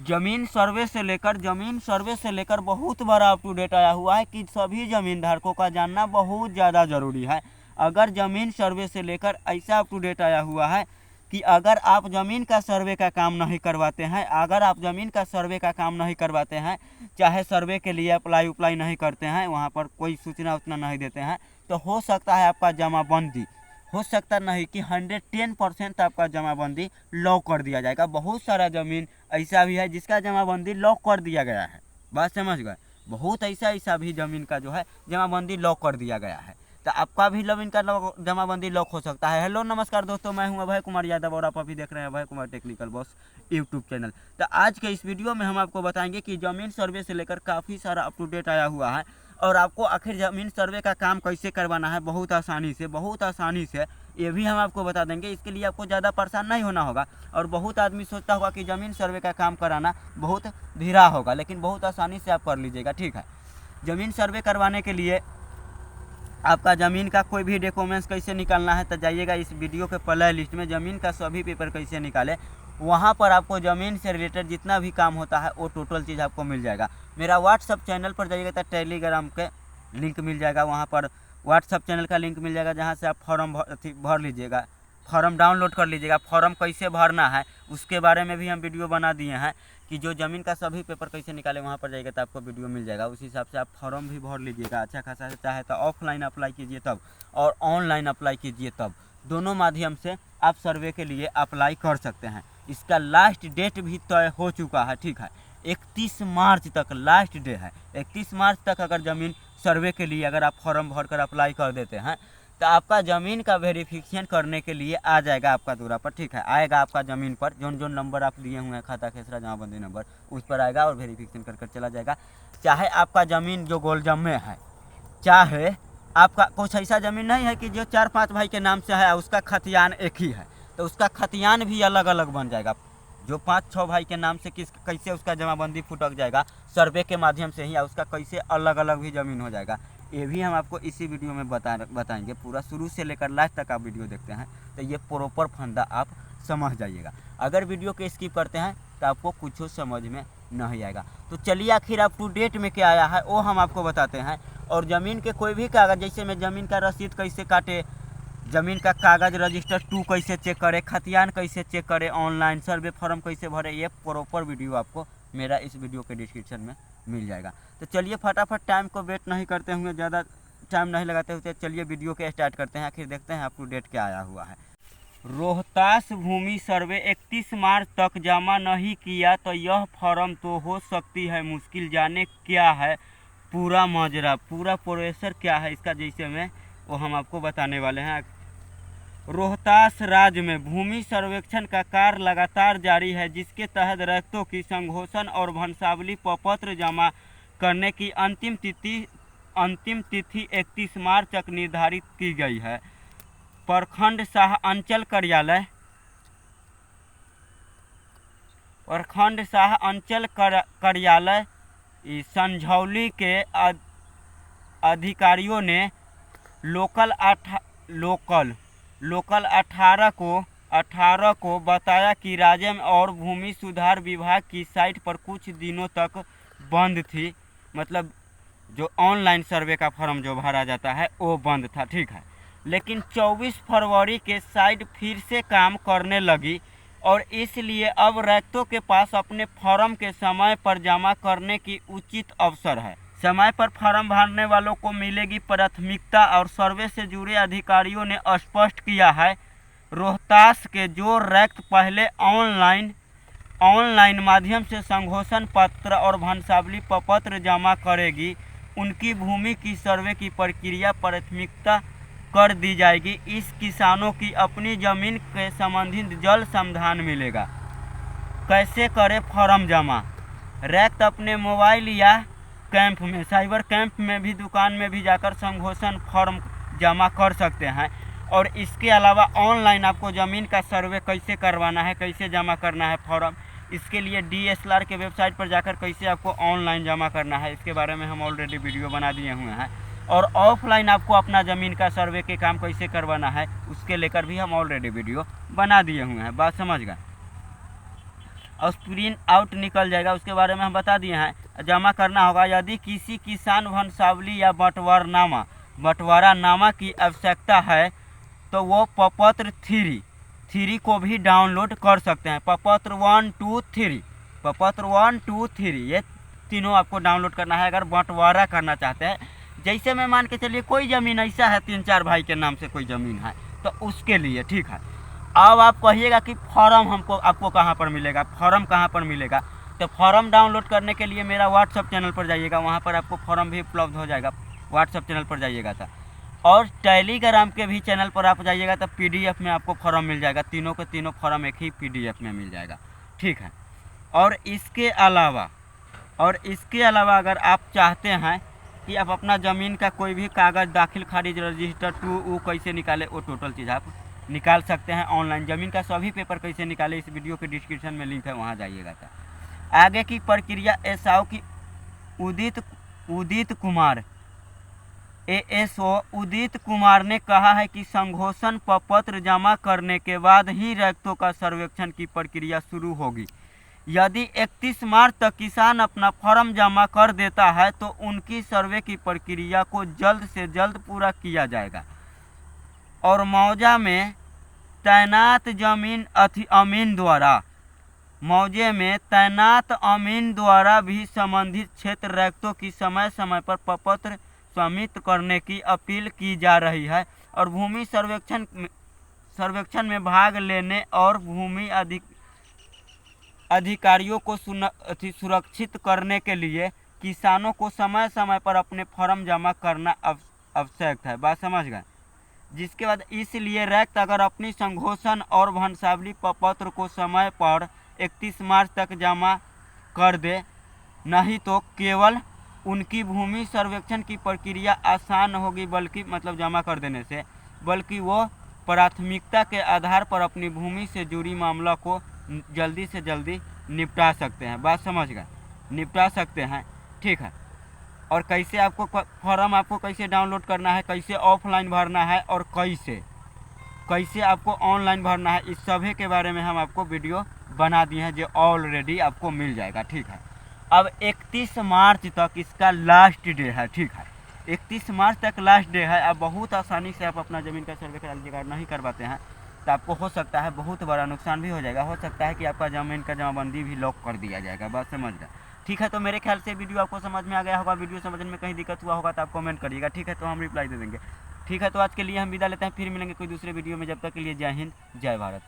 जमीन सर्वे से लेकर बहुत बड़ा अप टू डेट आया हुआ है कि सभी ज़मीन धारकों का जानना बहुत ज़्यादा ज़रूरी है। अगर ज़मीन सर्वे से लेकर ऐसा अप टू डेट आया हुआ है कि अगर आप ज़मीन का सर्वे का काम नहीं करवाते हैं, चाहे सर्वे के लिए अप्लाई नहीं करते हैं, वहाँ पर कोई सूचना उतना नहीं देते हैं, तो हो सकता है आपका जमाबंदी, हो सकता नहीं कि 110% आपका जमाबंदी लॉक कर दिया जाएगा। बहुत सारा ज़मीन ऐसा भी है जिसका जमाबंदी लॉक कर दिया गया है, बात समझ गए। बहुत ऐसा भी ज़मीन का जो है जमाबंदी लॉक कर दिया गया है, तो आपका भी ज़मीन का जमाबंदी लॉक हो सकता है। हेलो नमस्कार दोस्तों, मैं हूं अभय कुमार यादव और आप अभी देख रहे हैं Abhay Kumar technical boss YouTube channel. तो आज के इस वीडियो में हम आपको बताएंगे कि ज़मीन सर्वे से लेकर काफ़ी सारा अप टू डेट आया हुआ है और आपको आखिर ज़मीन सर्वे का काम कैसे करवाना है बहुत आसानी से ये भी हम आपको बता देंगे। इसके लिए आपको ज़्यादा परेशान नहीं होना होगा। और बहुत आदमी सोचता होगा कि ज़मीन सर्वे का काम कराना बहुत धीरा होगा, लेकिन बहुत आसानी से आप कर लीजिएगा, ठीक है। ज़मीन सर्वे करवाने के लिए आपका ज़मीन का कोई भी डॉक्यूमेंट्स कैसे निकालना है तो जाइएगा इस वीडियो के प्ले लिस्ट में, ज़मीन का सभी पेपर कैसे निकाले, वहाँ पर आपको ज़मीन से रिलेटेड जितना भी काम होता है वो टोटल चीज़ आपको मिल जाएगा। मेरा व्हाट्सअप चैनल पर जाइएगा तो टेलीग्राम के लिंक मिल जाएगा, वहाँ पर व्हाट्सअप चैनल का लिंक मिल जाएगा, जहाँ से आप फॉर्म भर लीजिएगा, फॉर्म डाउनलोड कर लीजिएगा। फॉर्म कैसे भरना है उसके बारे में भी हम वीडियो बना दिए हैं कि जो ज़मीन का सभी पेपर कैसे निकाले, वहाँ पर जाइएगा तो आपको वीडियो मिल जाएगा। उस हिसाब से आप फॉर्म भी भर लीजिएगा अच्छा खासा। चाहे तो ऑफलाइन अप्लाई कीजिए तब और ऑनलाइन अप्लाई कीजिए तब, दोनों माध्यम से आप सर्वे के लिए अप्लाई कर सकते हैं। इसका लास्ट डेट भी तय हो चुका है, ठीक है। 31 मार्च तक लास्ट डे है। 31 मार्च तक अगर ज़मीन सर्वे के लिए अगर आप फॉर्म भरकर अप्लाई कर देते हैं तो आपका ज़मीन का वेरिफिकेशन करने के लिए आ जाएगा आपका दूरा पर, ठीक है। आएगा आपका ज़मीन पर जो नंबर आप दिए हुए हैं, खाता खेसरा जमाबंदी नंबर, उस पर आएगा और वेरिफिकेशन कर चला जाएगा। चाहे आपका ज़मीन जो गोलजम में है, चाहे आपका कुछ ऐसा ज़मीन नहीं है कि जो 4-5 भाई के नाम से है उसका खतियान एक ही है, तो उसका खतियान भी अलग अलग बन जाएगा। जो 5-6 भाई के नाम से कैसे उसका जमाबंदी फुटक जाएगा सर्वे के माध्यम से ही, उसका कैसे अलग अलग भी ज़मीन हो जाएगा, ये भी हम आपको इसी वीडियो में बताएंगे। पूरा शुरू से लेकर लास्ट तक आप वीडियो देखते हैं तो ये प्रॉपर फंदा आप समझ जाइएगा। अगर वीडियो को स्किप करते हैं तो आपको कुछ समझ में नहीं आएगा। तो चलिए आखिर अप टू डेट में क्या आया है वो हम आपको बताते हैं। और ज़मीन के कोई भी कागज़, जैसे मैं ज़मीन का रसीद कैसे काटे, ज़मीन का कागज़ रजिस्टर 2 कैसे चेक करे, खतियान कैसे चेक करे, ऑनलाइन सर्वे फॉर्म कैसे भरे, ये प्रॉपर वीडियो आपको मेरा इस वीडियो के डिस्क्रिप्शन में मिल जाएगा। तो चलिए फटाफट, टाइम को वेट नहीं करते हुए, ज़्यादा टाइम नहीं लगाते हुए चलिए वीडियो के स्टार्ट करते हैं। आखिर देखते हैं अप टू डेट क्या आया हुआ है। रोहतास भूमि सर्वे 31 मार्च तक जमा नहीं किया तो यह फॉर्म तो हो सकती है मुश्किल। जाने क्या है पूरा माजरा, पूरा प्रोसेस क्या है इसका, जैसे में वो हम आपको बताने वाले हैं। रोहतास राज्य में भूमि सर्वेक्षण का कार्य लगातार जारी है, जिसके तहत रैयतों की संघोषण और वंशावली प्रपत्र जमा करने की अंतिम तिथि 31 मार्च तक निर्धारित की गई है। प्रखंड शाह अंचल कार्यालय संझौली के अधिकारियों ने लोकल 18 को बताया कि राज्य और भूमि सुधार विभाग की साइट पर कुछ दिनों तक बंद थी, मतलब जो ऑनलाइन सर्वे का फॉर्म जो भरा जाता है वो बंद था, ठीक है। लेकिन 24 फरवरी के साइट फिर से काम करने लगी और इसलिए अब रैयतों के पास अपने फॉर्म के समय पर जमा करने की उचित अवसर है। समय पर फॉर्म भरने वालों को मिलेगी प्राथमिकता और सर्वे से जुड़े अधिकारियों ने स्पष्ट किया है। रोहतास के जो रैयत पहले ऑनलाइन माध्यम से संघोषण पत्र और वंशावली प्रपत्र जमा करेगी, उनकी भूमि की सर्वे की प्रक्रिया प्राथमिकता कर दी जाएगी। इस किसानों की अपनी जमीन के संबंधित जल समाधान मिलेगा। कैसे करें फॉर्म जमा? रैयत अपने मोबाइल या कैंप में, साइबर कैंप में भी, दुकान में भी जाकर संघोषण फॉर्म जमा कर सकते हैं। और इसके अलावा ऑनलाइन आपको ज़मीन का सर्वे कैसे करवाना है, कैसे जमा करना है फॉर्म, इसके लिए DSLR के वेबसाइट पर जाकर कैसे आपको ऑनलाइन जमा करना है, इसके बारे में हम ऑलरेडी वीडियो बना दिए हुए हैं। और ऑफलाइन आपको अपना ज़मीन का सर्वे के काम कैसे करवाना है उसके लेकर भी हम ऑलरेडी वीडियो बना दिए हुए हैं, बात समझ गए। और प्रिंट आउट निकल जाएगा, उसके बारे में हम बता दिए हैं। जमा करना होगा यदि किसी किसान वंशावली या बंटवारानामा की आवश्यकता है तो वो प्रपत्र 3 को भी डाउनलोड कर सकते हैं। प्रपत्र 1, 2, 3, प्रपत्र 1, 2, 3 ये तीनों आपको डाउनलोड करना है अगर बंटवारा करना चाहते हैं। जैसे मैं मान के चलिए कोई ज़मीन ऐसा है 3-4 भाई के नाम से कोई ज़मीन है तो उसके लिए, ठीक है। अब आप कहिएगा कि फॉर्म आपको कहाँ पर मिलेगा, फॉर्म कहाँ पर मिलेगा, तो फॉर्म डाउनलोड करने के लिए मेरा व्हाट्सअप चैनल पर जाइएगा, वहाँ पर आपको फॉर्म भी उपलब्ध हो जाएगा। व्हाट्सअप चैनल पर जाइएगा तो, और टेलीग्राम के भी चैनल पर आप जाइएगा तो PDF में आपको फॉर्म मिल जाएगा। तीनों के तीनों फॉर्म एक ही PDF में मिल जाएगा, ठीक है। और इसके अलावा अगर आप चाहते हैं कि आप अपना ज़मीन का कोई भी कागज़ दाखिल खारिज रजिस्टर टू कैसे निकाले, वो टोटल चीज़ आप निकाल सकते हैं ऑनलाइन। ज़मीन का सभी पेपर कैसे निकाले इस वीडियो के डिस्क्रिप्शन में लिंक है, वहाँ जाइएगा। तो आगे की प्रक्रिया एसओ की उदित कुमार ASO उदित कुमार ने कहा है कि संघोषण प्रपत्र जमा करने के बाद ही रैयतों का सर्वेक्षण की प्रक्रिया शुरू होगी। यदि 31 मार्च तक किसान अपना फॉर्म जमा कर देता है तो उनकी सर्वे की प्रक्रिया को जल्द से जल्द पूरा किया जाएगा और मौजा में तैनात अमीन द्वारा भी संबंधित क्षेत्र रैयतों की समय समय पर प्रपत्र सबमिट करने की अपील की जा रही है और भूमि सर्वेक्षण में भाग लेने और भूमि अधिकारियों को सुरक्षित करने के लिए किसानों को समय समय पर अपने फॉर्म जमा करना आवश्यक है। बात समझ गए। जिसके बाद इसलिए रैयत अगर अपनी संघोषण और वंशावली प्रपत्र को समय पर 31 मार्च तक जमा कर दे, नहीं तो केवल उनकी भूमि सर्वेक्षण की प्रक्रिया आसान होगी, बल्कि मतलब जमा कर देने से, बल्कि वो प्राथमिकता के आधार पर अपनी भूमि से जुड़ी मामला को जल्दी से जल्दी निपटा सकते हैं। बात समझ गए, निपटा सकते हैं, ठीक है। और कैसे आपको फॉर्म आपको कैसे डाउनलोड करना है, कैसे ऑफलाइन भरना है और कैसे आपको ऑनलाइन भरना है, इस सभी के बारे में हम आपको वीडियो बना दिए हैं जो ऑलरेडी आपको मिल जाएगा, ठीक है। अब 31 मार्च तक इसका लास्ट डे है, ठीक है। 31 मार्च तक लास्ट डे है। अब बहुत आसानी से आप अपना ज़मीन का सर्वे करा लीजिएगा, नहीं करवाते हैं तो आपको हो सकता है बहुत बड़ा नुकसान भी हो जाएगा। हो सकता है कि आपका ज़मीन का जमाबंदी भी लॉक कर दिया जाएगा। बात समझ गए, ठीक है। तो मेरे ख्याल से वीडियो आपको समझ में आ गया होगा। वीडियो समझने में कहीं दिक्कत हुआ होगा तो आप कमेंट करिएगा, ठीक है, तो हम रिप्लाई दे देंगे, ठीक है। तो आज के लिए हम विदा लेते हैं, फिर मिलेंगे कोई दूसरे वीडियो में। जब तक के लिए जय हिंद, जय भारत।